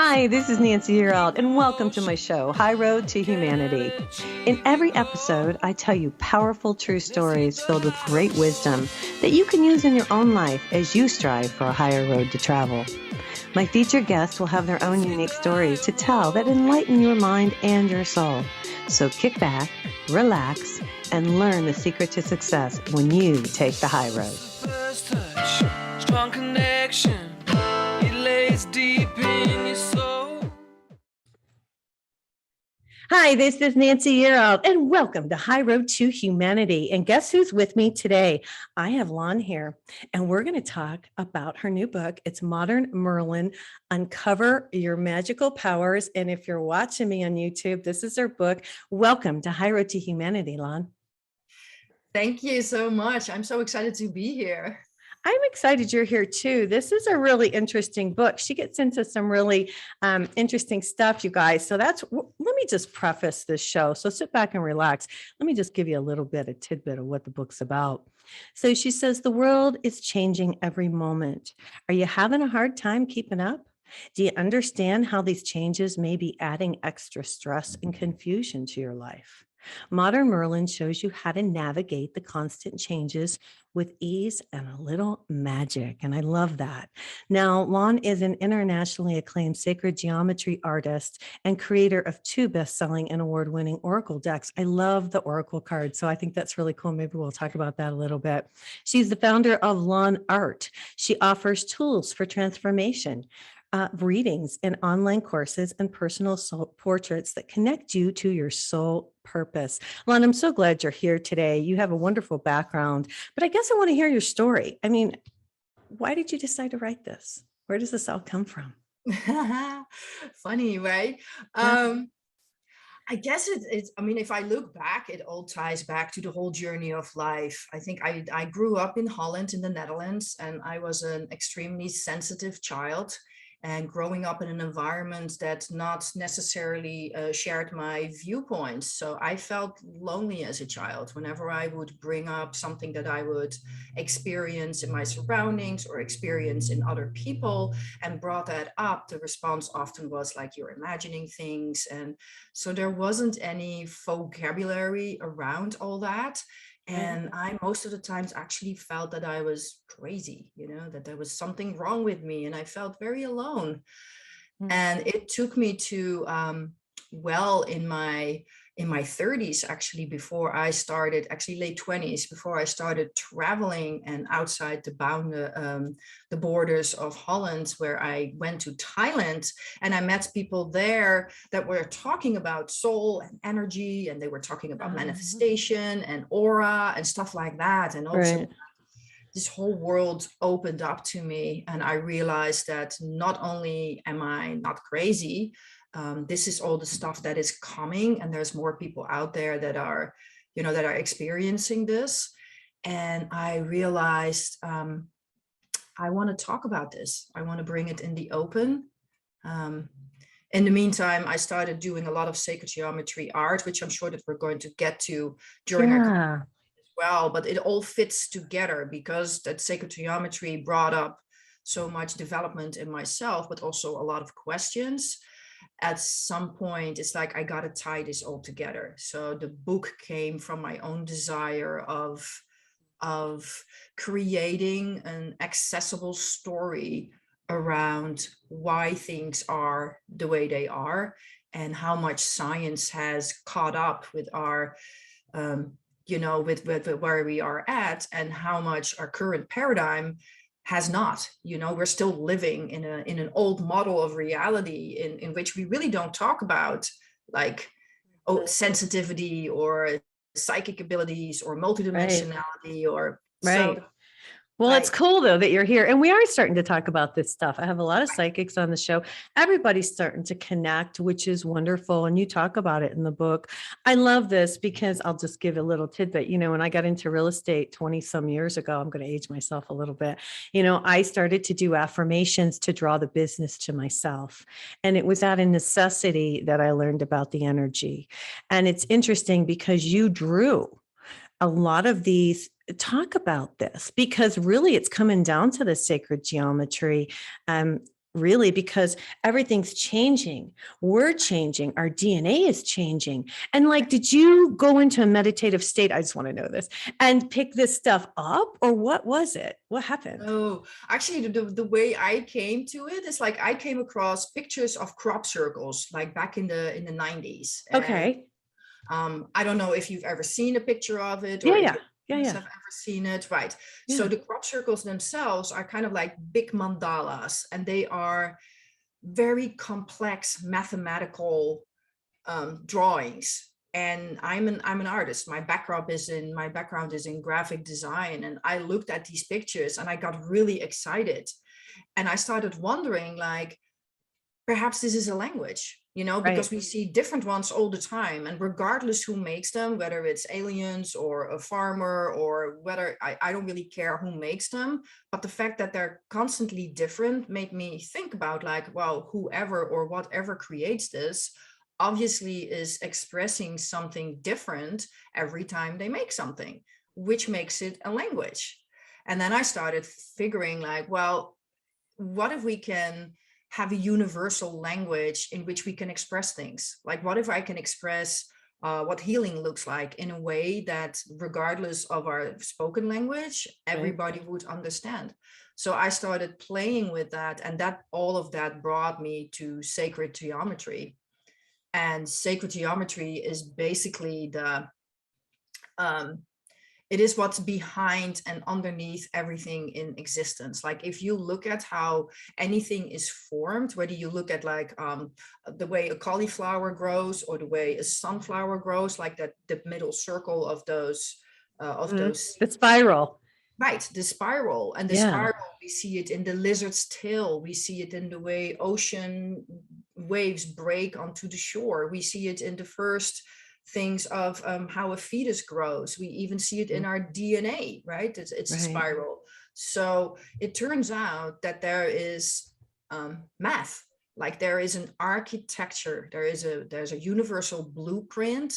Hi, this is Nancy Yearout, and welcome to my show, High Road to Humanity. In every episode, I tell you powerful true stories filled with great wisdom that you can use in your own life as you strive for a higher road to travel. My featured guests will have their own unique stories to tell that enlighten your mind and your soul. So kick back, relax, and learn the secret to success when you take the high road. First touch, strong connection, it lays deep in your soul. Hi, this is Nancy Yearout, and welcome to High Road to Humanity. And guess who's with me today? I have Lon here, and we're going to talk about her new book. It's Modern Merlin, Uncover Your Magical Powers. And if you're watching me on YouTube, this is her book. Welcome to High Road to Humanity, Lon. Thank you so much. I'm so excited to be here. I'm excited you're here too. This is a really interesting book. She gets into some really interesting stuff, you guys. So let me just preface this show. So sit back and relax. Let me just give you a tidbit of what the book's about. So she says, the world is changing every moment. Are you having a hard time keeping up? Do you understand how these changes may be adding extra stress and confusion to your life? Modern Merlin shows you how to navigate the constant changes with ease and a little magic. And I love that. Now, Lon is an internationally acclaimed sacred geometry artist and creator of 2 best-selling and award-winning Oracle decks. I love the Oracle cards, so I think that's really cool. Maybe we'll talk about that a little bit. She's the founder of Lon Art. She offers tools for transformation, readings and online courses and personal soul portraits that connect you to your soul purpose. Lon, I'm so glad you're here today. You have a wonderful background, but I guess I want to hear your story. I mean, why did you decide to write this? Where does this all come from? Funny, right? Yeah. I guess I mean, if I look back, it all ties back to the whole journey of life. I think I grew up in Holland, in the Netherlands, and I was an extremely sensitive child. And growing up in an environment that not necessarily shared my viewpoints. So I felt lonely as a child whenever I would bring up something that I would experience in my surroundings or experience in other people and brought that up. The response often was like, you're imagining things. And so there wasn't any vocabulary around all that. And I most of the times actually felt that I was crazy, that there was something wrong with me, and I felt very alone. And it took me to in my 30s, actually, before I started, actually late 20s, before I started traveling and outside the borders of Holland, where I went to Thailand, and I met people there that were talking about soul and energy, and they were talking about manifestation and aura and stuff like that. And also this whole world opened up to me, and I realized that not only am I not crazy, this is all the stuff that is coming, and there's more people out there that are experiencing this. And I realized I want to talk about this. I want to bring it in the open. In the meantime, I started doing a lot of sacred geometry art, which I'm sure that we're going to get to during our well, but it all fits together because that sacred geometry brought up so much development in myself, but also a lot of questions. At some point, it's like, I got to tie this all together. So the book came from my own desire of creating an accessible story around why things are the way they are and how much science has caught up with our with where we are at, and how much our current paradigm has not. We're still living in an old model of reality in which we really don't talk about like sensitivity or psychic abilities or multidimensionality or right. So, Well, it's cool, though, that you're here. And we are starting to talk about this stuff. I have a lot of psychics on the show. Everybody's starting to connect, which is wonderful. And you talk about it in the book. I love this because I'll just give a little tidbit. When I got into real estate 20 some years ago, I'm going to age myself a little bit. I started to do affirmations to draw the business to myself. And it was out of necessity that I learned about the energy. And it's interesting because you drew a lot of these. Talk about this, because really it's coming down to the sacred geometry. really, because everything's changing. We're changing. Our DNA is changing. And like, did you go into a meditative state? I just want to know this and pick this stuff up, or what was it? What happened? Oh, actually, the way I came to it is like I came across pictures of crop circles, like back in the 90s. And Okay. I don't know if you've ever seen a picture of it Yeah. or if Yeah. your Yeah. friends Yeah. have ever seen it, right? So Yeah. the crop circles themselves are kind of like big mandalas, and they are very complex mathematical drawings. And I'm an artist. My background is in graphic design, and I looked at these pictures and I got really excited, and I started wondering, like, perhaps this is a language, Right. because we see different ones all the time, and regardless who makes them, whether it's aliens or a farmer, or whether I don't really care who makes them, but the fact that they're constantly different made me think about, like, well, whoever or whatever creates this obviously is expressing something different every time they make something, which makes it a language. And then I started figuring, like, well, what if we can have a universal language in which we can express things? Like, what if I can express what healing looks like in a way that, regardless of our spoken language, Right. everybody would understand? So I started playing with that, and that all of that brought me to sacred geometry. And sacred geometry is basically um, it is what's behind and underneath everything in existence. Like, if you look at how anything is formed, whether you look at, like, the way a cauliflower grows or the way a sunflower grows, like that, the middle circle of those The spiral. right, the spiral. And the Yeah. spiral, we see it in the lizard's tail, we see it in the way ocean waves break onto the shore, we see it in the first things of how a fetus grows, we even see it in our DNA, right? It's a Right. spiral. So it turns out that there is math, like there is an architecture, there's a universal blueprint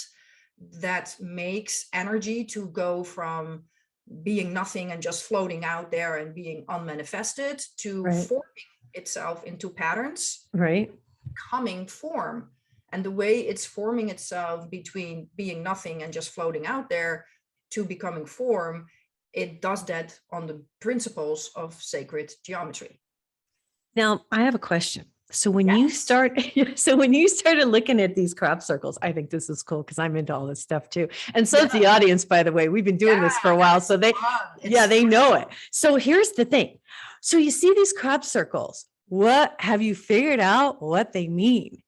that makes energy to go from being nothing and just floating out there and being unmanifested to Right. forming itself into patterns, Right. becoming form. And the way it's forming itself between being nothing and just floating out there to becoming form, it does that on the principles of sacred geometry. Now, I have a question. So when you Yes. start, so when you started looking at these crop circles, I think this is cool because I'm into all this stuff too. And so is the audience, by the way. We've been doing this for a while. So they, yeah, they know it. So here's the thing. So you see these crop circles. What have you figured out what they mean?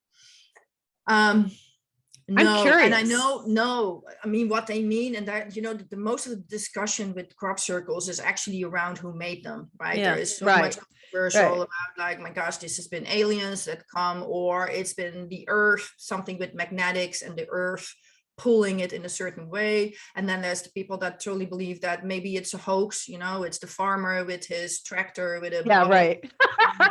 No, curious. and I know, I mean, what they mean, and that, the most of the discussion with crop circles is actually around who made them, right? Yeah, There is so right, much controversial right. about, like, my gosh, this has been aliens that come, or it's been the earth, something with magnetics and the earth pulling it in a certain way. And then there's the people that totally believe that maybe it's a hoax, it's the farmer with his tractor with a Yeah, bottle, right.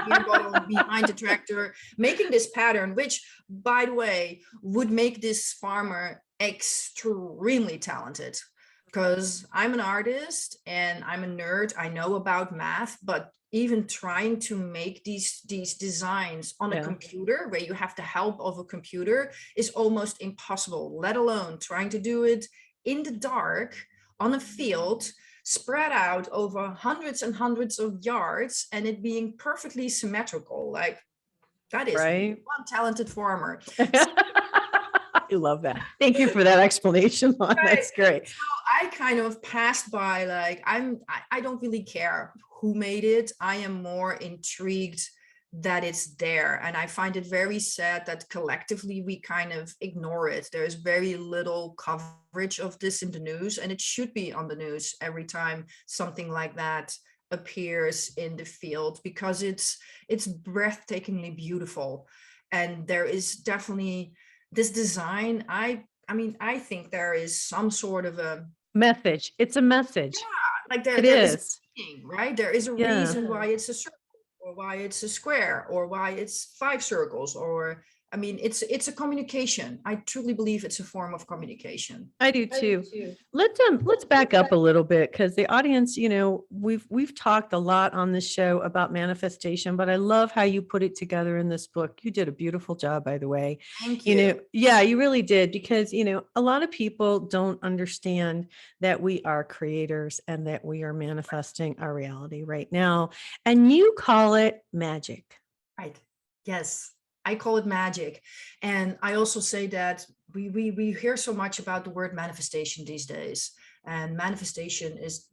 beer bottle behind the tractor, making this pattern, which, by the way, would make this farmer extremely talented. Because I'm an artist and I'm a nerd, I know about math, but even trying to make these designs on a Yeah. computer where you have the help of a computer is almost impossible, let alone trying to do it in the dark on a field spread out over hundreds and hundreds of yards, and it being perfectly symmetrical. Like, that is Right. one talented farmer. I love that. Thank you for that explanation, Lon. That's great. So I kind of passed by, like, I don't really care who made it. I am more intrigued that it's there. And I find it very sad that collectively we kind of ignore it. There's very little coverage of this in the news, and it should be on the news every time something like that appears in the field, because it's breathtakingly beautiful. And there is definitely this design. I mean, I think there is some sort of a Message. It's a message. like It there is is. meaning, right? There is a Yeah. reason why it's a circle, or why it's a square, or why it's 5 circles, or I mean, it's a communication. I truly believe it's a form of communication. I do too. Let's back up a little bit, because the audience, we've talked a lot on this show about manifestation, but I love how you put it together in this book. You did a beautiful job, by the way. Thank you. Yeah, you really did, because a lot of people don't understand that we are creators and that we are manifesting our reality right now. And you call it magic. Right. Yes, I call it magic. And I also say that we hear so much about the word manifestation these days. And manifestation is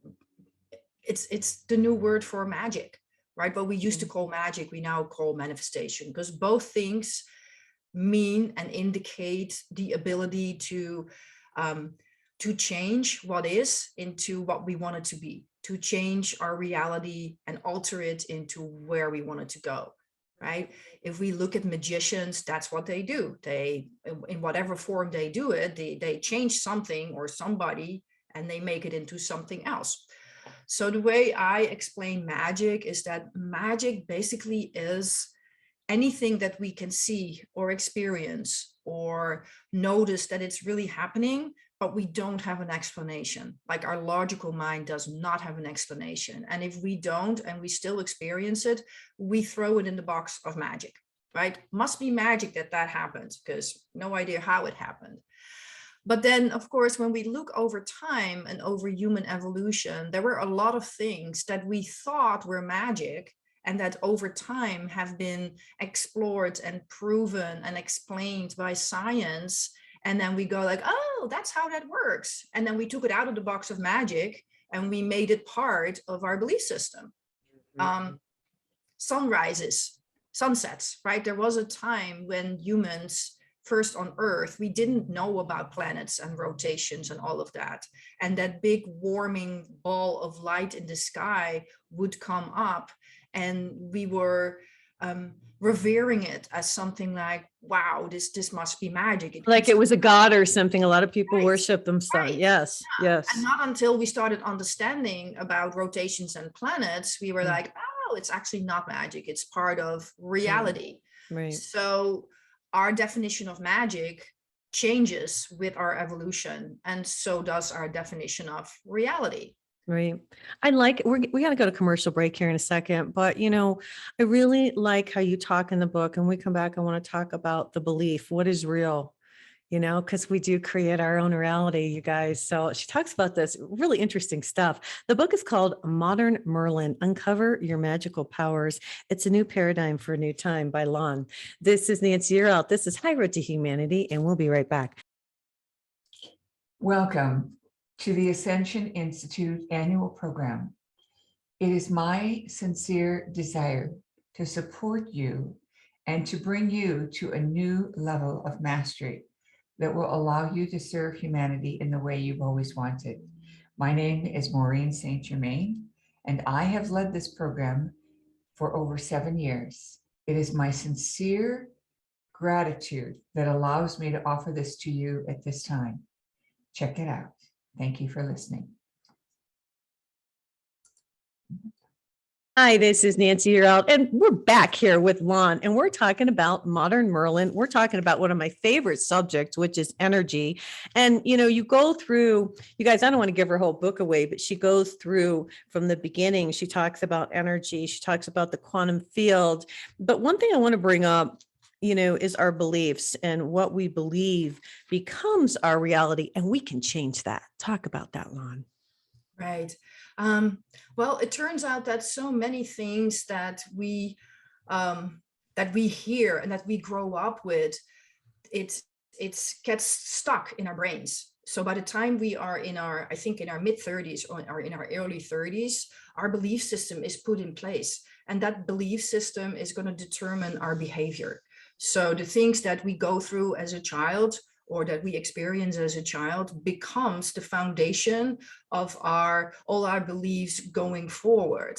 it's the new word for magic, right? What we used to call magic, we now call manifestation, because both things mean and indicate the ability to change what is into what we want it to be, to change our reality and alter it into where we want it to go. Right? If we look at magicians, that's what they do. They, in whatever form they do it, they change something or somebody and they make it into something else. So the way I explain magic is that magic basically is anything that we can see or experience or notice that it's really happening, but we don't have an explanation. Like our logical mind does not have an explanation. And if we don't, and we still experience it, we throw it in the box of magic, right? Must be magic that happens, because no idea how it happened. But then, of course, when we look over time and over human evolution, there were a lot of things that we thought were magic and that over time have been explored and proven and explained by science. And then we go like, oh, that's how that works. And then we took it out of the box of magic and we made it part of our belief system. Sunrises, sunsets, right? There was a time when humans first on Earth, we didn't know about planets and rotations and all of that. And that big warming ball of light in the sky would come up, and we were revering it as something like, wow, this must be magic. Like it was a god or something. A lot of people Right. worship them. Right. Yes, yes. And not until we started understanding about rotations and planets, we were like, oh, it's actually not magic. It's part of reality. Right. So our definition of magic changes with our evolution, and so does our definition of reality. Right. I like, we got to go to commercial break here in a second, but I really like how you talk in the book, and we come back, I want to talk about the belief, what is real, because we do create our own reality, you guys. So she talks about this really interesting stuff. The book is called Modern Merlin, Uncover Your Magical Powers. It's a new paradigm for a new time by Lon. This is Nancy Yearout. This is High Road to Humanity, and we'll be right back. Welcome to the Ascension Institute annual program. It is my sincere desire to support you and to bring you to a new level of mastery that will allow you to serve humanity in the way you've always wanted. My name is Maureen St. Germain, and I have led this program for over 7 years. It is my sincere gratitude that allows me to offer this to you at this time. Check it out. Thank you for listening. Hi, this is Nancy Yearout, and we're back here with Lon, and we're talking about Modern Merlin. We're talking about one of my favorite subjects, which is energy. And, you go through, you guys, I don't want to give her whole book away, but she goes through from the beginning. She talks about energy. She talks about the quantum field. But one thing I want to bring up, is our beliefs, and what we believe becomes our reality, and we can change that. Talk about that, Lon. Right. Well, it turns out that so many things that we hear and that we grow up with, it gets stuck in our brains. So by the time we are in our mid-30s or in our early 30s, our belief system is put in place, and that belief system is going to determine our behavior. So the things that we go through as a child or that we experience as a child becomes the foundation of all our beliefs going forward.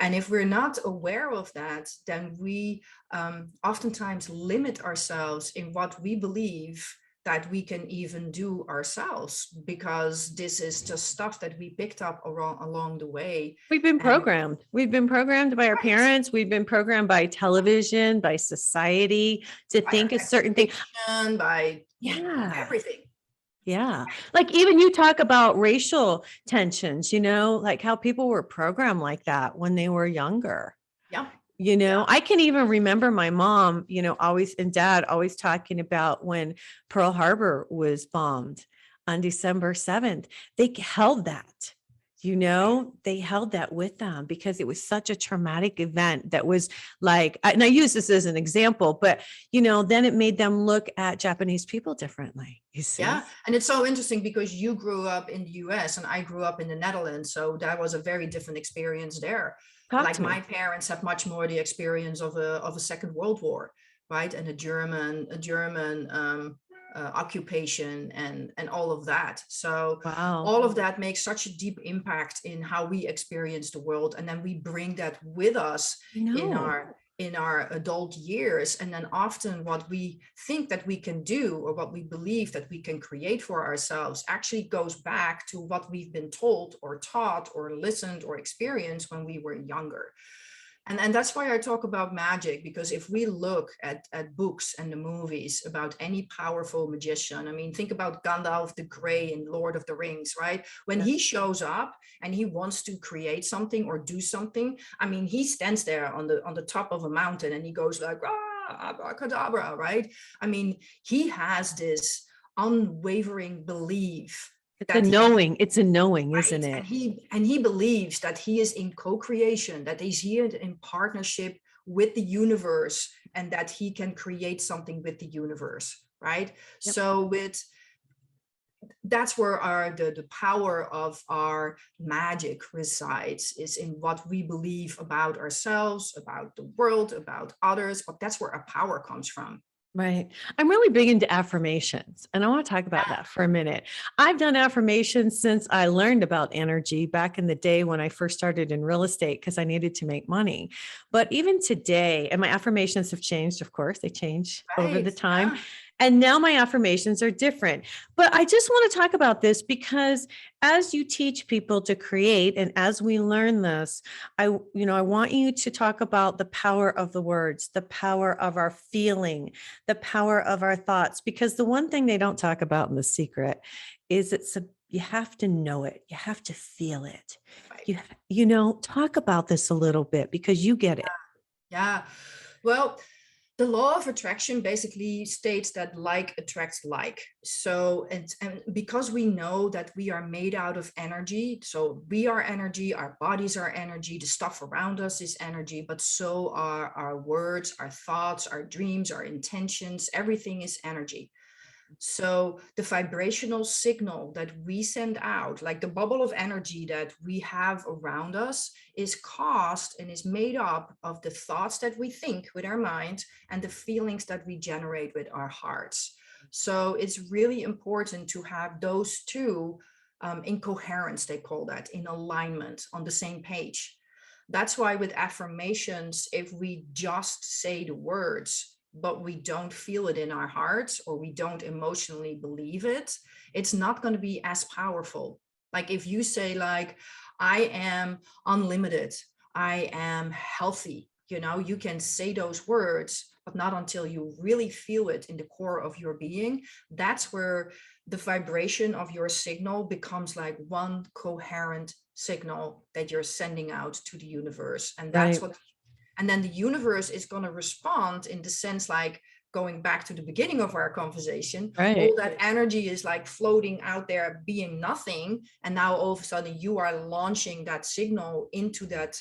And if we're not aware of that, then we oftentimes limit ourselves in what we believe that we can even do ourselves, because this is just stuff that we picked up along the way. We've been And programmed. We've been programmed by our right, parents. We've been programmed by television, by society to by think our a certain thing. education, by Yeah. everything. Yeah. Like even you talk about racial tensions, like how people were programmed like that when they were younger. Yeah. I can even remember my mom, always and dad always talking about when Pearl Harbor was bombed on December 7th. They held that. They held that with them because it was such a traumatic event that was like, and I use this as an example, but then it made them look at Japanese people differently. You see? Yeah. And it's so interesting because you grew up in the US and I grew up in the Netherlands. So that was a very different experience there. Talk Like to me. my parents have much more the experience of a Second World War, right? And a German occupation and all of that. So Wow. all of that makes such a deep impact in how we experience the world, and then we bring that with us in our adult years. And then often what we think that we can do, or what we believe that we can create for ourselves, actually goes back to what we've been told or taught or listened or experienced when we were younger. And that's why I talk about magic, because if we look at books and the movies about any powerful magician, I mean, think about Gandalf the Grey in Lord of the Rings, right? When he shows up and he wants to create something or do something, I mean, he stands there on the top of a mountain and he goes like, ah, abracadabra, right? I mean, he has this unwavering belief. It's a knowing, Right. isn't it? And he believes that he is in co-creation, that he's here in partnership with the universe, and that he can create something with the universe, right? Yep. So that's where the power of our magic resides, is in what we believe about ourselves, about the world, about others, but that's where our power comes from. Right. I'm really big into affirmations, and I want to talk about that for a minute. I've done affirmations since I learned about energy back in the day when I first started in real estate because I needed to make money. But even today, and my affirmations have changed, of course, they change over the Right. time. Yeah. And now my affirmations are different. But I just want to talk about this because as you teach people to create, and as we learn this, I want you to talk about the power of the words, the power of our feeling, the power of our thoughts, because the one thing they don't talk about in The Secret is you have to know it. You have to feel it. Right. Talk about this a little bit because you get it. Yeah. Well, the law of attraction basically states that like attracts like. So, and because we know that we are made out of energy, so we are energy, our bodies are energy, the stuff around us is energy, but so are our words, our thoughts, our dreams, our intentions, everything is energy. So the vibrational signal that we send out, like the bubble of energy that we have around us, is caused and is made up of the thoughts that we think with our mind and the feelings that we generate with our hearts. So it's really important to have those two in coherence, they call that, in alignment, on the same page. That's why with affirmations, if we just say the words, but we don't feel it in our hearts, or we don't emotionally believe it, it's not going to be as powerful. Like if you say like, I am unlimited, I am healthy, you can say those words, but not until you really feel it in the core of your being. That's where the vibration of your signal becomes like one coherent signal that you're sending out to the universe. And that's Right. and then the universe is going to respond in the sense, like going back to the beginning of our conversation, Right. all that energy is like floating out there being nothing. And now all of a sudden you are launching that signal into that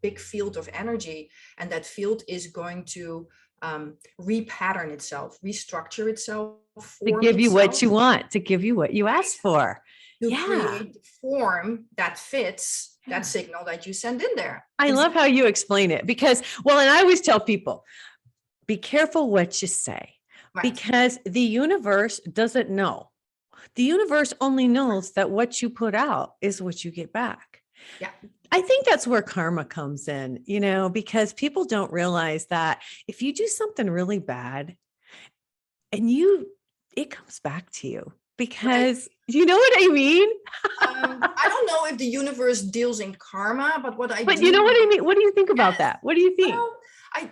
big field of energy. And that field is going to repattern itself, restructure itself, To form give you what itself, you want, to give you what you asked for. to Yeah. create the form that fits Yeah. that signal that you send in there. I love how you explain it because, well, and I always tell people, be careful what you say, Right. because the universe doesn't know. The universe only knows that what you put out is what you get back. Yeah. I think that's where karma comes in, because people don't realize that if you do something really bad and it comes back to you because you know what I mean? I don't know if the universe deals in karma, but what I But do you know what I know- mean? What do you think about Yes. that? What do you think? Well, I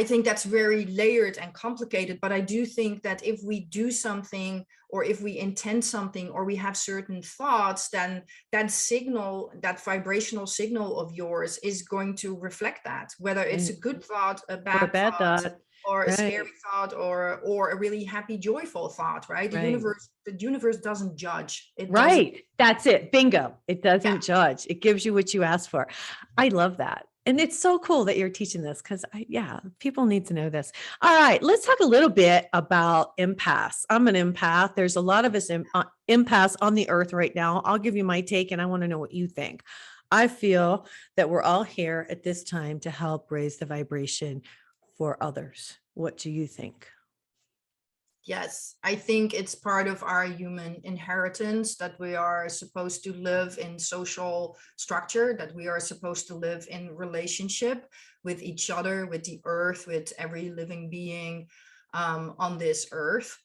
think that's very layered and complicated, but I do think that if we do something, or if we intend something, or we have certain thoughts, then that signal, that vibrational signal of yours is going to reflect that, whether it's a good thought, a Or a bad bad thought, thought. or a Right. scary thought, or a really happy, joyful thought, right? The Right. universe doesn't judge. It doesn't. Right. That's it. Bingo. It doesn't Yeah. judge. It gives you what you ask for. I love that. And it's so cool that you're teaching this because people need to know this. All right, let's talk a little bit about empaths. I'm an empath. There's a lot of us empaths on the earth right now. I'll give you my take and I want to know what you think. I feel that we're all here at this time to help raise the vibration for others. What do you think? Yes, I think it's part of our human inheritance that we are supposed to live in social structure, that we are supposed to live in relationship with each other, with the earth, with every living being on this earth.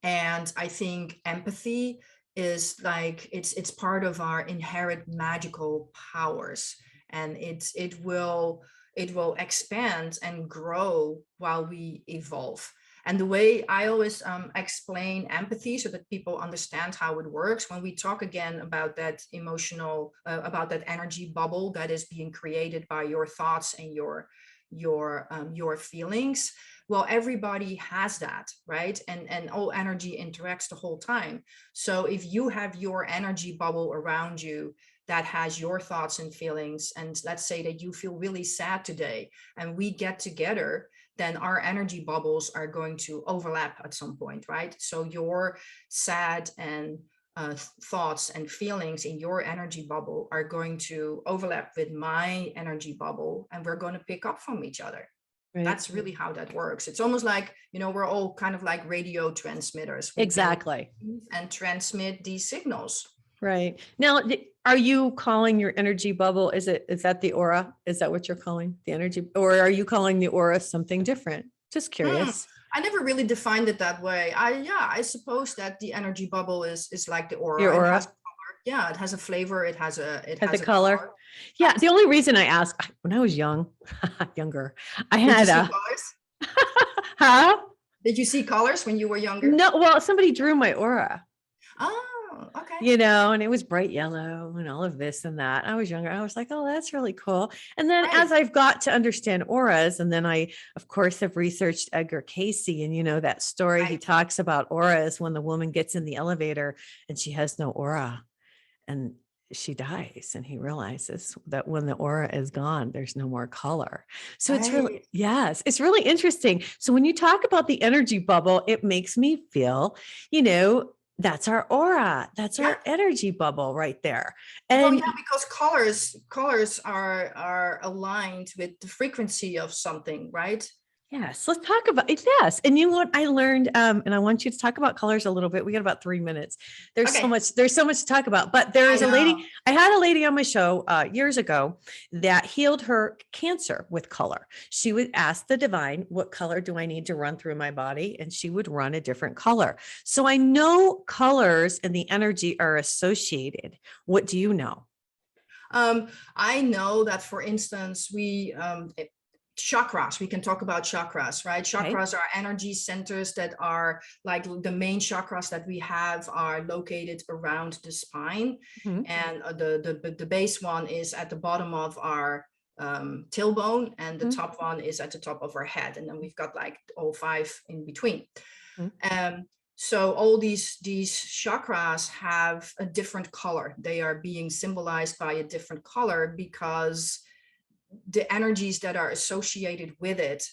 And I think empathy is like it's part of our inherent magical powers, and it will expand and grow while we evolve. And the way I always explain empathy so that people understand how it works, when we talk again about that emotional, about that energy bubble that is being created by your thoughts and your feelings. Well, everybody has that, right? And all energy interacts the whole time. So if you have your energy bubble around you that has your thoughts and feelings, and let's say that you feel really sad today and we get together, then our energy bubbles are going to overlap at some point, right? So your sad and thoughts and feelings in your energy bubble are going to overlap with my energy bubble, and we're going to pick up from each other. Right. That's really how that works. It's almost like, we're all kind of like radio transmitters. We Exactly. and transmit these signals. Right. Now, are you calling your energy bubble? Is that the aura? Is that what you're calling the energy? Or are you calling the aura something different? Just curious. I never really defined it that way. I suppose that the energy bubble is like the aura. Your It aura? has color. Yeah, it has a flavor. It has a color. Yeah. The only reason I asked, when I was younger, I Did you had see a, colors? huh? Did you see colors when you were younger? No, well, somebody drew my aura. Oh, okay. And it was bright yellow and all of this and that. I was younger. I was like, oh, that's really cool. And then Right. as I've got to understand auras, and then I, of course, have researched Edgar Casey, and that story, he Right. talks about auras when the woman gets in the elevator and she has no aura and she dies, and he realizes that when the aura is gone, there's no more color. So it's really, Right. yes, it's really interesting. So when you talk about the energy bubble, it makes me feel, that's our aura. That's our energy bubble right there. Well, And yeah, because colors are aligned with the frequency of something, right? yes, let's talk about it. Yes. And you know what I learned, and I want you to talk about colors a little bit. We got about 3 minutes. There's so much to talk about, but there is I a lady, know. I had a lady on my show years ago that healed her cancer with color. She would ask the divine, what color do I need to run through my body? And she would run a different color. So I know colors and the energy are associated. What do you know? I know that, for instance, chakras, we can talk about chakras, right? Chakras are energy centers that are like the main chakras that we have are located around the spine. Mhm. And the base one is at the bottom of our tailbone, and the Mhm. top one is at the top of our head, and then we've got like all 5 in between. Mhm. So all these chakras have a different color. They are being symbolized by a different color because the energies that are associated with it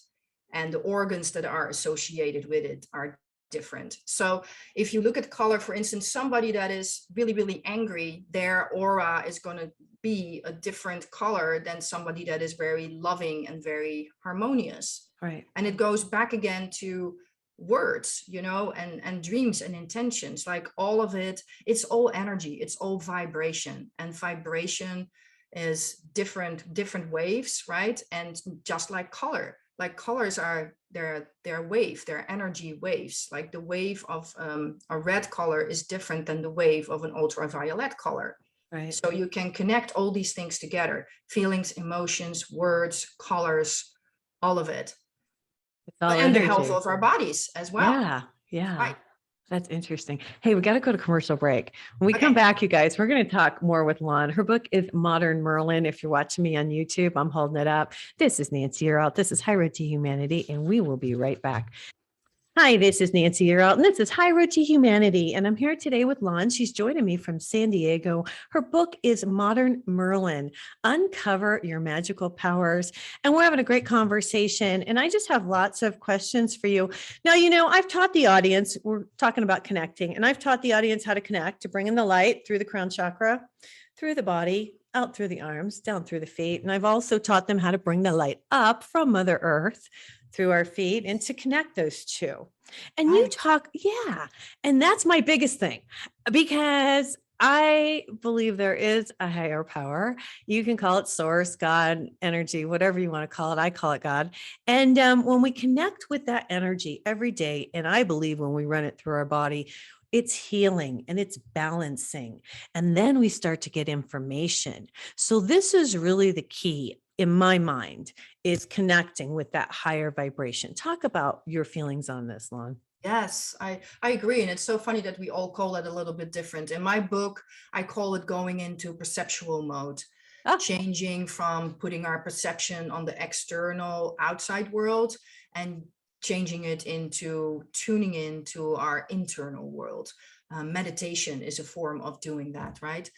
and the organs that are associated with it are different. So if you look at color, for instance, somebody that is really, really angry, their aura is going to be a different color than somebody that is very loving and very harmonious. Right. And it goes back again to words, and dreams and intentions, like all of it. It's all energy, it's all vibration, and vibration is different waves, right? And just like color, like colors are they're wave, they're energy waves. Like the wave of a red color is different than the wave of an ultraviolet color. Right. So you can connect all these things together: feelings, emotions, words, colors, all of it. It's all And the health energy. of our bodies as well. Yeah. Yeah. Right. That's interesting. Hey, we got to go to commercial break. When we come Okay. back, you guys, we're going to talk more with Lon. Her book is Modern Merlin. If you're watching me on YouTube, I'm holding it up. This is Nancy Yearout. This is High Road to Humanity, and we will be right back. Hi, this is Nancy Yearout, and this is High Road to Humanity. And I'm here today with Lon. She's joining me from San Diego. Her book is Modern Merlin, Uncover Your Magical Powers. And we're having a great conversation. And I just have lots of questions for you. Now, I've taught the audience, we're talking about connecting, and I've taught the audience how to connect, to bring in the light through the crown chakra, through the body, out through the arms, down through the feet. And I've also taught them how to bring the light up from Mother Earth through our feet and to connect those two. And you talk, yeah. And that's my biggest thing, because I believe there is a higher power. You can call it source, God, energy, whatever you want to call it. I call it God. And when we connect with that energy every day, and I believe when we run it through our body, it's healing and it's balancing. And then we start to get information. So this is really the key in my mind, is connecting with that higher vibration. Talk about your feelings on this, Lon. Yes, I agree. And it's so funny that we all call it a little bit different. In my book, I call it going into perceptual mode, changing from putting our perception on the external outside world and changing it into tuning into our internal world. Meditation is a form of doing that, right?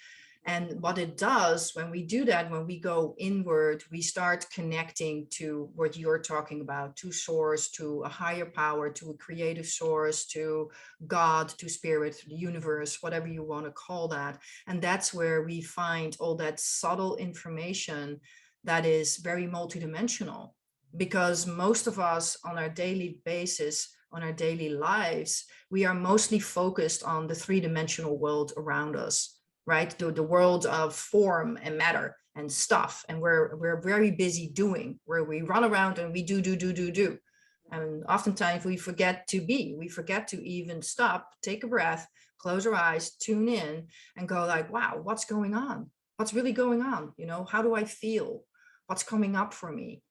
And what it does when we do that, when we go inward, we start connecting to what you're talking about, to source, to a higher power, to a creative source, to God, to spirit, to the universe, whatever you want to call that. And that's where we find all that subtle information that is very multidimensional. Because most of us on our daily basis, on our daily lives, we are mostly focused on the three-dimensional world around us, right? The world of form and matter and stuff. And we're very busy doing, where we run around and we do. And oftentimes we forget to be, we forget to even stop, take a breath, close our eyes, tune in and go like, wow, what's going on? What's really going on? How do I feel? What's coming up for me?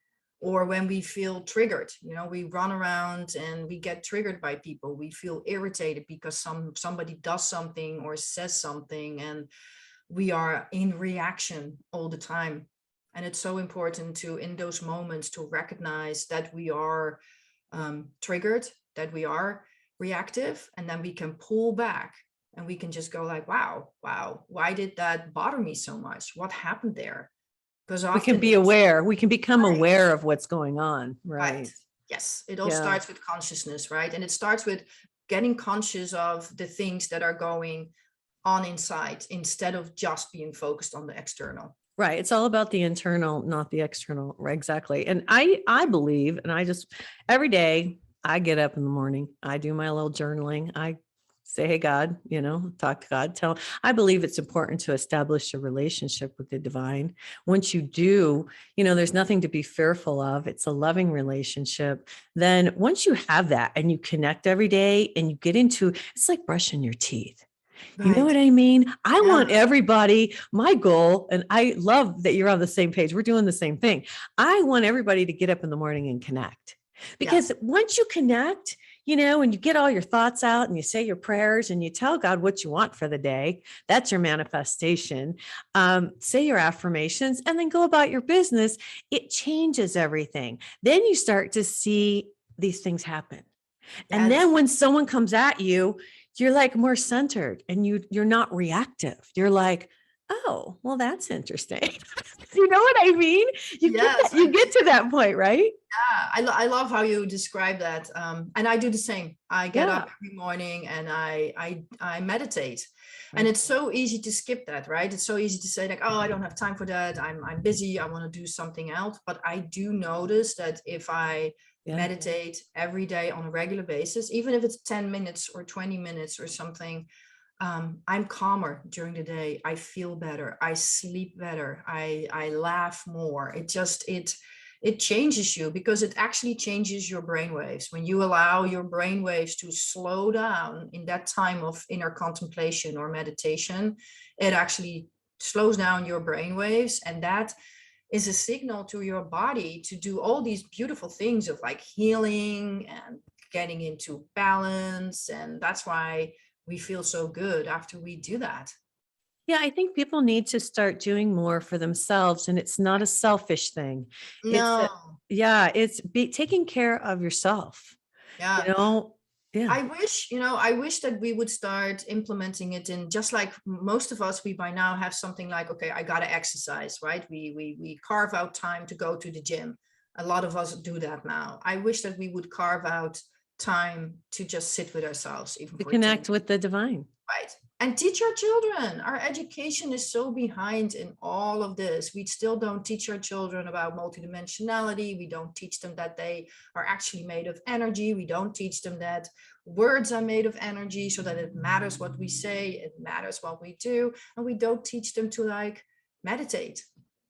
Or when we feel triggered, we run around and we get triggered by people. We feel irritated because somebody does something or says something, and we are in reaction all the time. And it's so important to, in those moments, to recognize that we are triggered, that we are reactive, and then we can pull back and we can just go like, wow, why did that bother me so much? What happened there? Because we can be aware. We can become aware of what's going on. Right. Yes. It all starts with consciousness, right? And it starts with getting conscious of the things that are going on inside, instead of just being focused on the external. Right. It's all about the internal, not the external. Right, exactly. And I believe, and I just, every day I get up in the morning, I do my little journaling. I say, hey, God, talk to God, I believe it's important to establish a relationship with the divine. Once you do, there's nothing to be fearful of. It's a loving relationship. Then once you have that and you connect every day and you get into, it's like brushing your teeth. Right. You know what I mean? I want everybody, my goal, and I love that you're on the same page. We're doing the same thing. I want everybody to get up in the morning and connect, because once you connect, and you get all your thoughts out and you say your prayers and you tell God what you want for the day, that's your manifestation. Say your affirmations and then go about your business. It changes everything. Then you start to see these things happen. Yes. And then when someone comes at you, you're like more centered and you're not reactive. You're like, oh, well, that's interesting. You know what I mean? You get to that point, right? Yeah, I love how you describe that. And I do the same. I get up every morning and I meditate. Right. And it's so easy to skip that, right? It's so easy to say like, oh, I don't have time for that. I'm busy. I want to do something else. But I do notice that if I meditate every day on a regular basis, even if it's 10 minutes or 20 minutes or something, I'm calmer during the day. I feel better. I sleep better. I laugh more. it changes you, because it actually changes your brain waves. When you allow your brain waves to slow down in that time of inner contemplation or meditation, it actually slows down your brain waves, and that is a signal to your body to do all these beautiful things of like healing and getting into balance. And that's why we feel so good after we do that. Yeah, I think people need to start doing more for themselves, and it's not a selfish thing. It's No. yeah, it's taking care of yourself. You Yeah. know, yeah. I wish that we would start implementing it in, just like most of us, we by now have something like, okay, I gotta exercise, right? We carve out time to go to the gym. A lot of us do that now. I wish that we would carve out time to just sit with ourselves, even To for 10 connect with the divine. right, and teach our children. Our education is so behind in all of this. We still don't teach our children about multidimensionality. We don't teach them that they are actually made of energy. We don't teach them that words are made of energy, so that it matters what we say, it matters what we do. And we don't teach them to like meditate,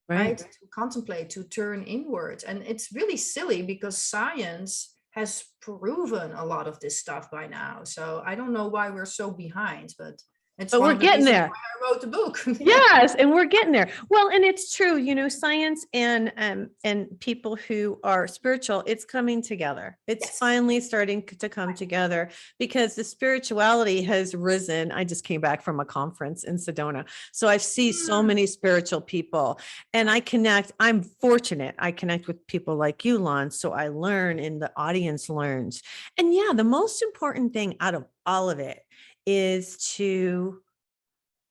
right? To contemplate, to turn inward. And it's really silly, because science has proven a lot of this stuff by now. So I don't know why we're so behind, but it's But one we're of the getting reasons there. why I wrote the book. Yes, and we're getting there. Well, and it's true, science and people who are spiritual, it's coming together. It's Yes. finally starting to come together, because the spirituality has risen. I just came back from a conference in Sedona. So I've seen so many spiritual people, and I connect. I'm fortunate. I connect with people like you, Lon. So I learn and the audience learns. And yeah, the most important thing out of all of it is to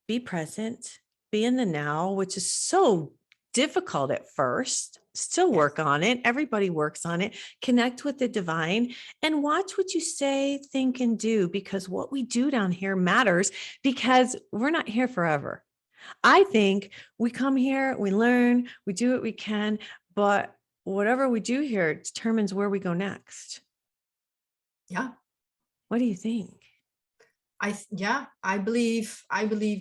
be present, be in the now, which is so difficult at first. Still work on it. Everybody works on it. Connect with the divine and watch what you say, think, and do, because what we do down here matters, because we're not here forever. I think we come here, we learn, we do what we can, but whatever we do here determines where we go next. Yeah. What do you think? I believe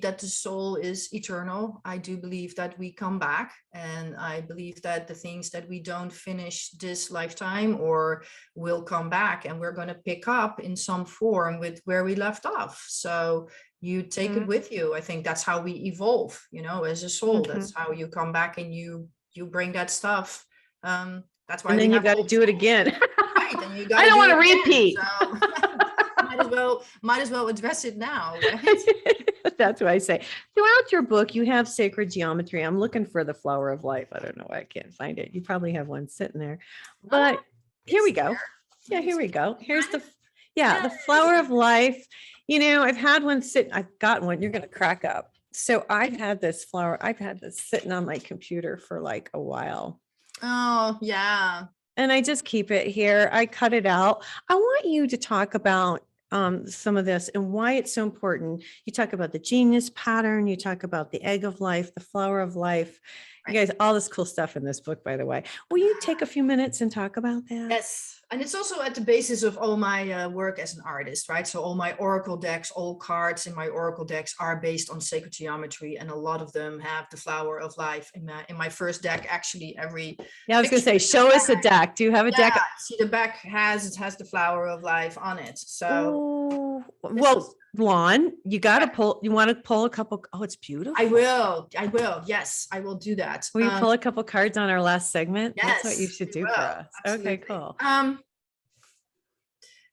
that the soul is eternal. I do believe that we come back, and I believe that the things that we don't finish this lifetime or will come back, and we're going to pick up in some form with where we left off. So you take it with you. I think that's how we evolve, as a soul. That's how you come back, and you bring that stuff. That's why And then you got to do it again. Right, and you I don't want to repeat. So might as well address it now. Right? That's what I say. Throughout your book, you have sacred geometry. I'm looking for the flower of life. I don't know why I can't find it. You probably have one sitting there, but here we go. Yeah, here we go. Here's the flower of life. I've had one sit. I've got one. You're going to crack up. So I've had this flower. I've had this sitting on my computer for like a while. Oh, yeah. And I just keep it here. I cut it out. I want you to talk about some of this and why it's so important. You talk about the genius pattern. You talk about the egg of life, the flower of life. You guys, all this cool stuff in this book, by the way. Will you take a few minutes and talk about that? Yes. And it's also at the basis of all my work as an artist, right? So all my oracle decks, all cards in my oracle decks are based on sacred geometry, and a lot of them have the flower of life. In my first deck, actually, every I was going to say, show us a deck. Do you have a deck? See, the back has the flower of life on it. So, well, Lon, you got to pull. You want to pull a couple? Oh, it's beautiful. I will. Yes, I will do that. Will you pull a couple cards on our last segment? Yes, that's what you should do for us. Absolutely. Okay, cool.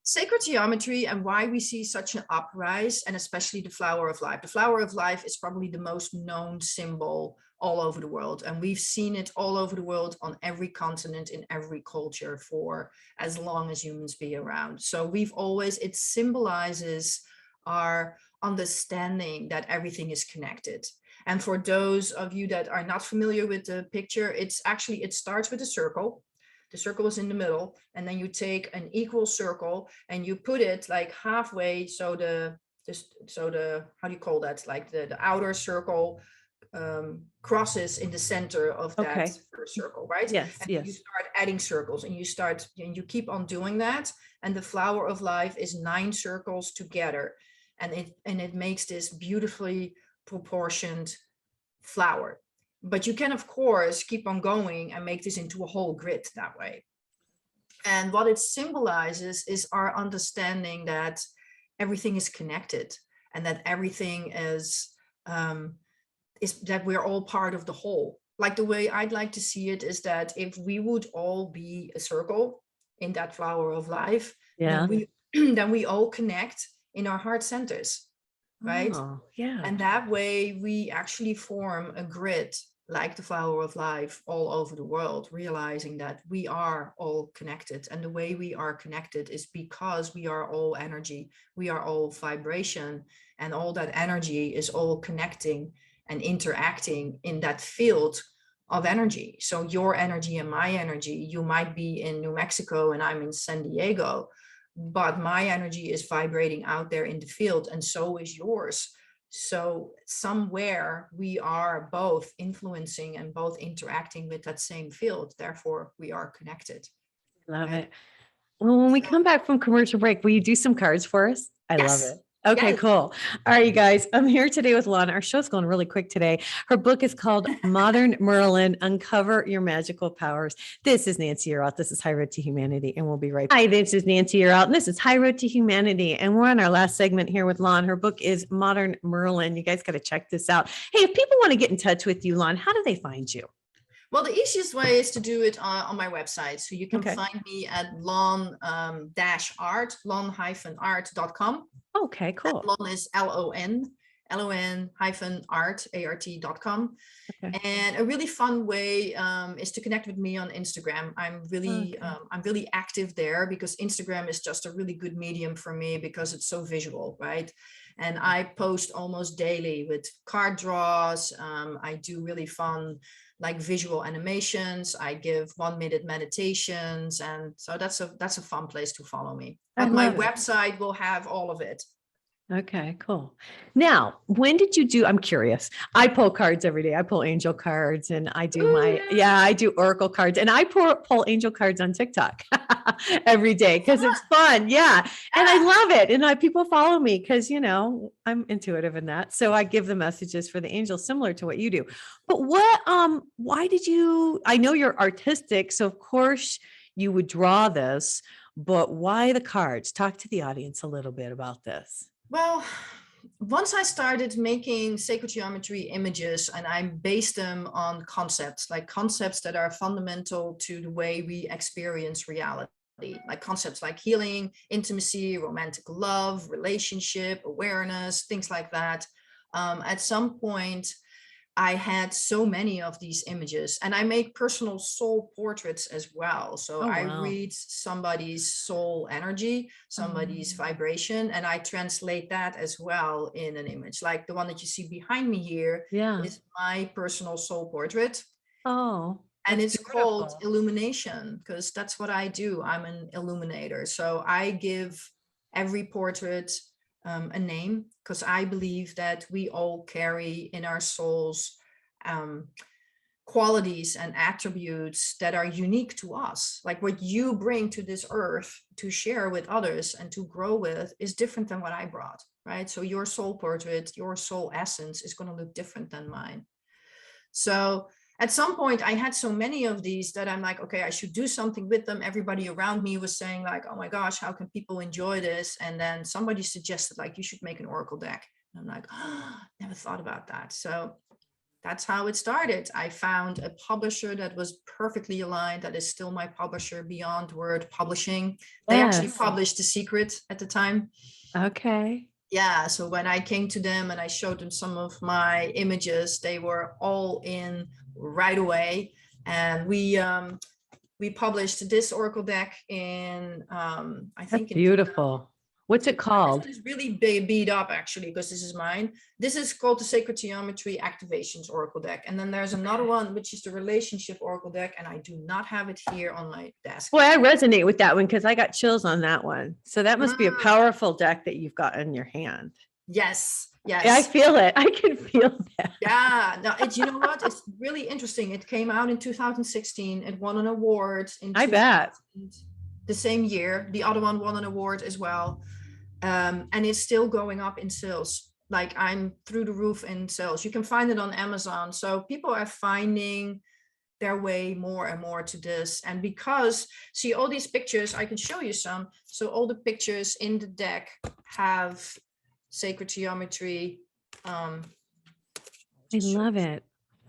Sacred geometry and why we see such an uprise, and especially the flower of life. The flower of life is probably the most known symbol all over the world, and we've seen it all over the world on every continent, in every culture, for as long as humans be around. So it symbolizes our understanding that everything is connected. And for those of you that are not familiar with the picture, it starts with a circle. The circle is in the middle, and then you take an equal circle and you put it like halfway. So how do you call that? Like the outer circle crosses in the center of that first circle, right? Yes. And you start adding circles, and you keep on doing that. And the flower of life is 9 circles together, and it makes this beautifully proportioned flower. But you can, of course, keep on going and make this into a whole grid that way. And what it symbolizes is our understanding that everything is connected and that everything is that we're all part of the whole. Like the way I'd like to see it is that if we would all be a circle in that flower of life, Yeah. then we all connect in our heart centers, right? Oh, yeah. And that way we actually form a grid like the flower of life all over the world, realizing that we are all connected. And the way we are connected is because we are all energy, we are all vibration, and all that energy is all connecting and interacting in that field of energy. So your energy and my energy, you might be in New Mexico and I'm in San Diego, but my energy is vibrating out there in the field, and so is yours. So somewhere we are both influencing and both interacting with that same field. Therefore, we are connected. Love Right? it. Well, when we come back from commercial break, will you do some cards for us? I love Yes. it. Okay, Yes. cool. All right, you guys. I'm here today with Lana. Our show's going really quick today. Her book is called Modern Merlin, Uncover Your Magical Powers. This is Nancy Yearout. This is High Road to Humanity, and we'll be right back. Hi, this is Nancy Yearout, and this is High Road to Humanity, and we're on our last segment here with Lon. Her book is Modern Merlin. You guys got to check this out. Hey, if people want to get in touch with you, Lon, how do they find you? Well, the easiest way is to do it on my website. So you can find me at lon-art, lon-art.com. Okay, cool. Lon is LON-art, ART.com. Okay. And a really fun way is to connect with me on Instagram. I'm really active there because Instagram is just a really good medium for me because it's so visual, right? And I post almost daily with card draws. I do really fun like visual animations. I give 1-minute meditations, and so that's a fun place to follow me. But my website will have all of it. Okay, cool. Now, when did you do? I'm curious. I pull cards every day. I pull angel cards and I do I do oracle cards, and I pull angel cards on TikTok every day because it's fun. Yeah. And I love it. And people follow me because, I'm intuitive in that. So I give the messages for the angels similar to what you do. But why did you, I know you're artistic, so of course you would draw this, but why the cards? Talk to the audience a little bit about this. Well, once I started making sacred geometry images and I based them on concepts that are fundamental to the way we experience reality, like concepts like healing, intimacy, romantic love, relationship, awareness, things like that. At some point, I had so many of these images, and I make personal soul portraits as well. So I read somebody's soul energy, somebody's vibration, and I translate that as well in an image. Like the one that you see behind me here is my personal soul portrait. Oh, and it's called illumination because that's what I do. I'm an illuminator. So I give every portrait a name because I believe that we all carry in our souls qualities and attributes that are unique to us. Like what you bring to this earth to share with others and to grow with is different than what I brought, right? So your soul portrait, your soul essence is going to look different than mine. So at some point I had so many of these that I'm like, okay, I should do something with them. Everybody around me was saying like, oh my gosh, how can people enjoy this? And then somebody suggested like, you should make an oracle deck. And I'm like, oh, never thought about that. So that's how it started. I found a publisher that was perfectly aligned. That is still my publisher, Beyond Word Publishing. They actually published The Secret at the time. Okay. Yeah, so when I came to them and I showed them some of my images, they were all in right away. And we published this oracle deck in I think in beautiful. What's it called? This is really beat up actually because this is mine. This is called the Sacred Geometry Activations Oracle deck. And then there's another one which is the Relationship Oracle deck, and I do not have it here on my desk. Boy, I resonate with that one because I got chills on that one. So that must be a powerful deck that you've got in your hand. Yes. Yes. I feel it. I can feel that. Yeah. No, you know what? It's really interesting. It came out in 2016. It won an award in I bet the same year. The other one won an award as well. And it's still going up in sales like I'm through the roof in sales. You can find it on Amazon. So people are finding their way more and more to this. And because, see, all these pictures, I can show you some. So all the pictures in the deck have sacred geometry. I love it.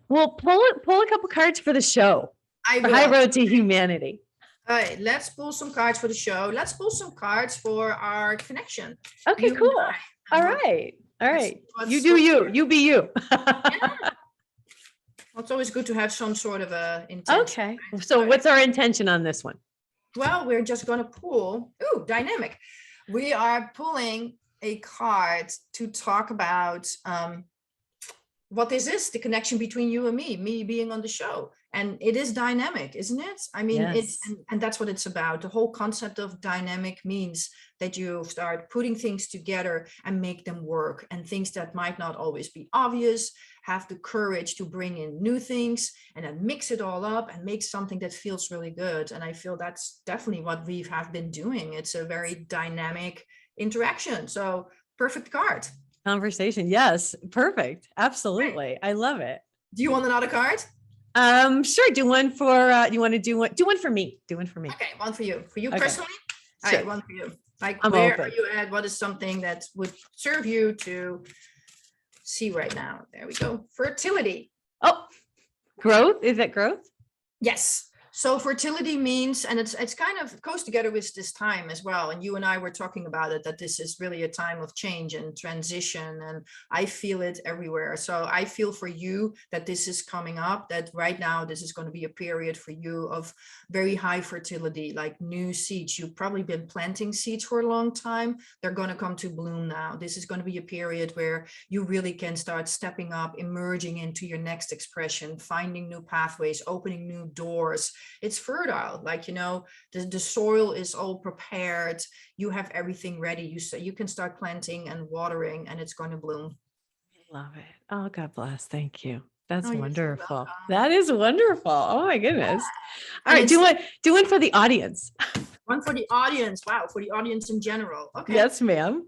Well, pull a couple cards for the show. I For High will. Road to Humanity. All right, let's pull some cards for the show. Let's pull some cards for our connection. Okay, You and cool. I. All And what- right. All let's right. see what's- You do you. You be you. It's always good to have some sort of a intention. Okay. So what's our intention on this one? Well, we're just going to pull. Ooh, dynamic. We are pulling a card to talk about what this is, the connection between you and me being on the show. And it is dynamic, isn't it? I mean, it's, Yes. and that's what it's about. The whole concept of dynamic means that you start putting things together and make them work, and things that might not always be obvious, have the courage to bring in new things and then mix it all up and make something that feels really good. And I feel that's definitely what we have been doing. It's a very dynamic interaction. So perfect card. Conversation. Yes. Perfect. Absolutely. I love it. Do you want another card? Sure. Do one for, you want to do one for me. Do one for me. Okay, one for you. For you Okay. personally? All Sure. right, one for you. Like, I'm where open. are you at? What is something that would serve you to see right now? There we go. Fertility. Oh, growth. Is that growth? Yes. So fertility means, and it's kind of goes together with this time as well. And you and I were talking about it, that this is really a time of change and transition. And I feel it everywhere. So I feel for you that this is coming up, that right now, this is going to be a period for you of very high fertility, like new seeds. You've probably been planting seeds for a long time. They're going to come to bloom now. This is going to be a period where you really can start stepping up, emerging into your next expression, finding new pathways, opening new doors. It's fertile, like, you know, the soil is all prepared. You have everything ready. You can start planting and watering, and it's going to bloom. Love it. Oh, God bless. Thank you. That's Oh, you're so wonderful. welcome. That is wonderful. Oh my goodness. All And right. Do one for the audience. One for the audience. Wow, for the audience in general. Okay. Yes, ma'am.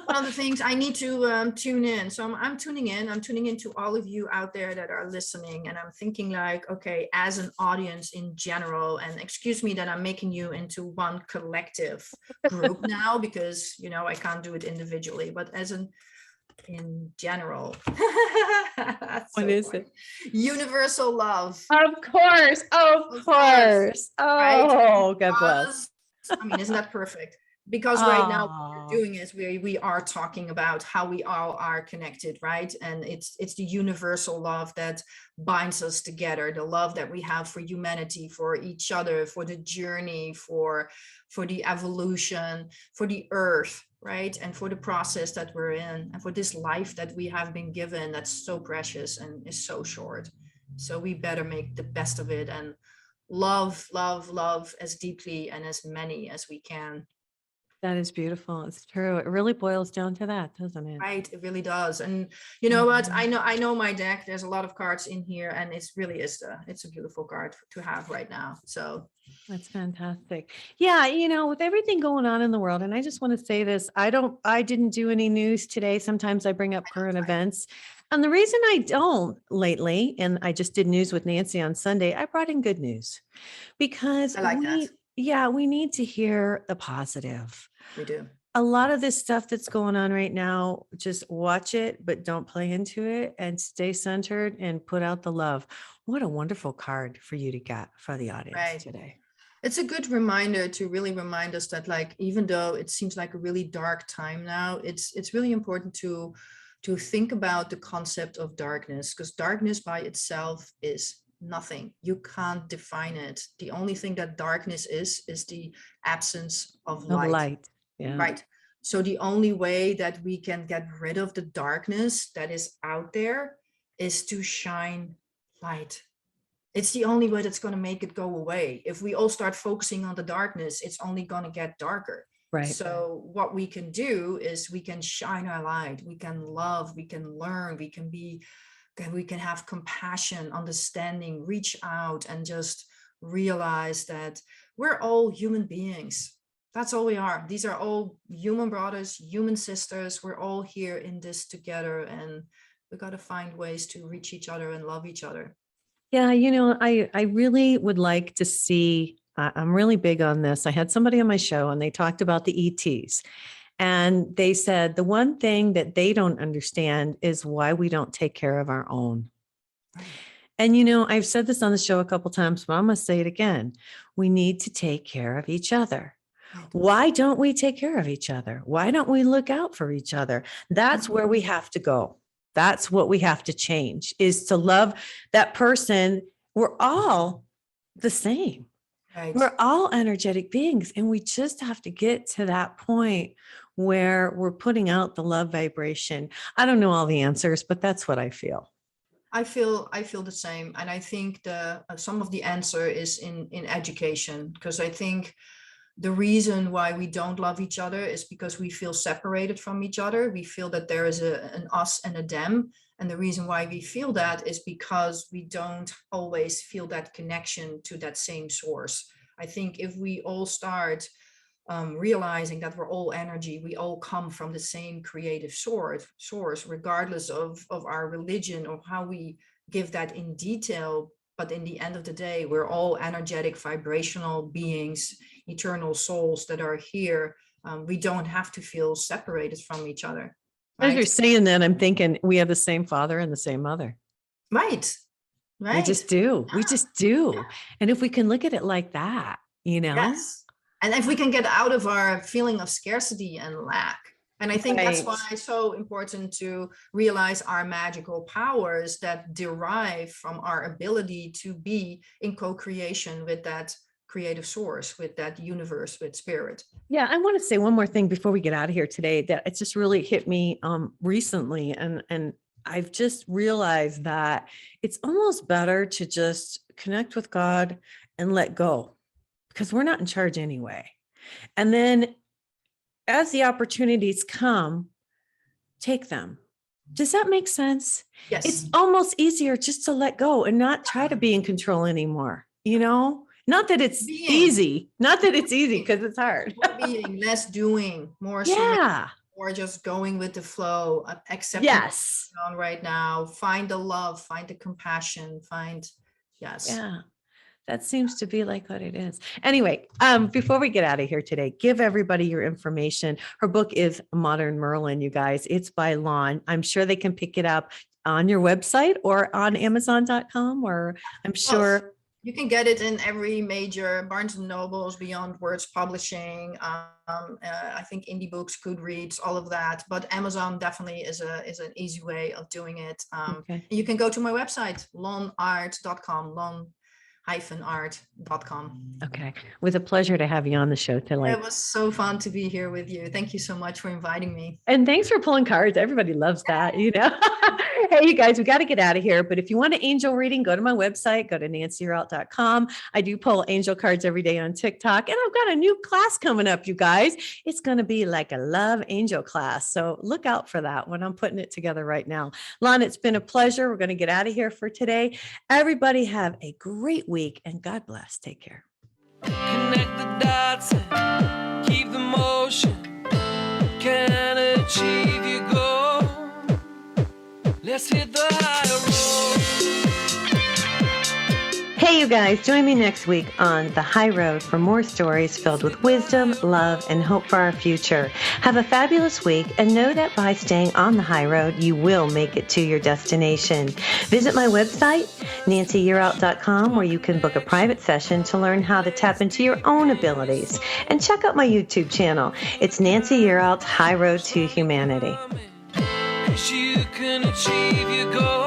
One of the things I need to tune in. So I'm tuning in. I'm tuning into all of you out there that are listening. And I'm thinking like, okay, as an audience in general, and excuse me that I'm making you into one collective group now, because, you know, I can't do it individually, but as an in general. What is it? Universal love. Of course. Of course. Oh, God bless. I mean, isn't that perfect? Because right now what Aw. we're doing is we are talking about how we all are connected, right? And it's the universal love that binds us together, the love that we have for humanity, for each other, for the journey, for the evolution, for the earth, right? And for the process that we're in, and for this life that we have been given, that's so precious and is so short. So we better make the best of it and love as deeply and as many as we can. That is beautiful. It's true. It really boils down to that, doesn't it? Right, it really does. And you know what? I know my deck. There's a lot of cards in here, and it's a beautiful card to have right now. So That's fantastic. Yeah, with everything going on in the world, and I just want to say this, I didn't do any news today. Sometimes I bring up current events. And the reason I don't lately, and I just did news with Nancy on Sunday, I brought in good news because I like that. we need to hear the positive. We do. A lot of this stuff that's going on right now, just watch it, but don't play into it, and stay centered and put out the love. What a wonderful card for you to get for the audience Right. today. It's a good reminder to really remind us that, like, even though it seems like a really dark time now, it's really important to think about the concept of darkness, because darkness by itself is nothing. You can't define it. The only thing that darkness is the absence of Of light. light. Yeah. Right. So the only way that we can get rid of the darkness that is out there is to shine light. It's the only way that's going to make it go away. If we all start focusing on the darkness, it's only going to get darker. Right. So what we can do is we can shine our light. We can love, we can learn, we can have compassion, understanding, reach out, and just realize that we're all human beings. That's all we are. These are all human brothers, human sisters. We're all here in this together, and we got to find ways to reach each other and love each other. Yeah, I really would like to see, I'm really big on this. I had somebody on my show and they talked about the ETs. And they said the one thing that they don't understand is why we don't take care of our own. And, I've said this on the show a couple times, but I'm going to say it again. We need to take care of each other. Why don't we take care of each other? Why don't we look out for each other? That's where we have to go. That's what we have to change, is to love that person. We're all the same. Right. We're all energetic beings, and we just have to get to that point where we're putting out the love vibration. I don't know all the answers, but that's what I feel. I feel the same. And I think some of the answer is in education, because I think the reason why we don't love each other is because we feel separated from each other. We feel that there is an us and a them. And the reason why we feel that is because we don't always feel that connection to that same source. I think if we all start realizing that we're all energy, we all come from the same creative source, regardless of our religion or how we give that in detail. But in the end of the day, we're all energetic, vibrational beings, eternal souls that are here. We don't have to feel separated from each other. Right? As you're saying that, I'm thinking we have the same father and the same mother. Right. We just do. We just do. And if we can look at it like that, Yes. And if we can get out of our feeling of scarcity and lack. And I think that's why it's so important to realize our magical powers that derive from our ability to be in co-creation with that creative source, with that universe, with spirit. Yeah, I want to say one more thing before we get out of here today, that it just really hit me recently. And I've just realized that it's almost better to just connect with God and let go, because we're not in charge anyway. And then as the opportunities come, take them. Does that make sense? Yes. It's almost easier just to let go and not try to be in control anymore. Not that it's easy, because it's hard. More being, less doing, more or just going with the flow, accepting what's going on right now. Find the love, find the compassion, Yeah. That seems to be like what it is. Anyway, before we get out of here today, give everybody your information. Her book is Modern Merlin, you guys. It's by Lon. I'm sure they can pick it up on your website or on Amazon.com, or I'm sure. You can get it in every major Barnes & Nobles, Beyond Words Publishing. I think indie books, Goodreads, all of that. But Amazon definitely is an easy way of doing it. You can go to my website, lonart.com, lon-art.com. Okay. It was a pleasure to have you on the show tonight. It was so fun to be here with you. Thank you so much for inviting me. And thanks for pulling cards. Everybody loves that, Hey, you guys, we got to get out of here. But if you want an angel reading, go to my website, go to nancyyearout.com. I do pull angel cards every day on TikTok. And I've got a new class coming up, you guys. It's going to be like a love angel class. So look out for that when I'm putting it together right now. Lon, it's been a pleasure. We're going to get out of here for today. Everybody have a great week and God bless. Take care. Connect the dots and keep the motion. Can achieve your goal. Let's hit the higher road. Hey, you guys, join me next week on The High Road for more stories filled with wisdom, love, and hope for our future. Have a fabulous week, and know that by staying on the high road, you will make it to your destination. Visit my website, nancyyearout.com, where you can book a private session to learn how to tap into your own abilities. And check out my YouTube channel. It's Nancy Yearout's High Road to Humanity. You can achieve your goal.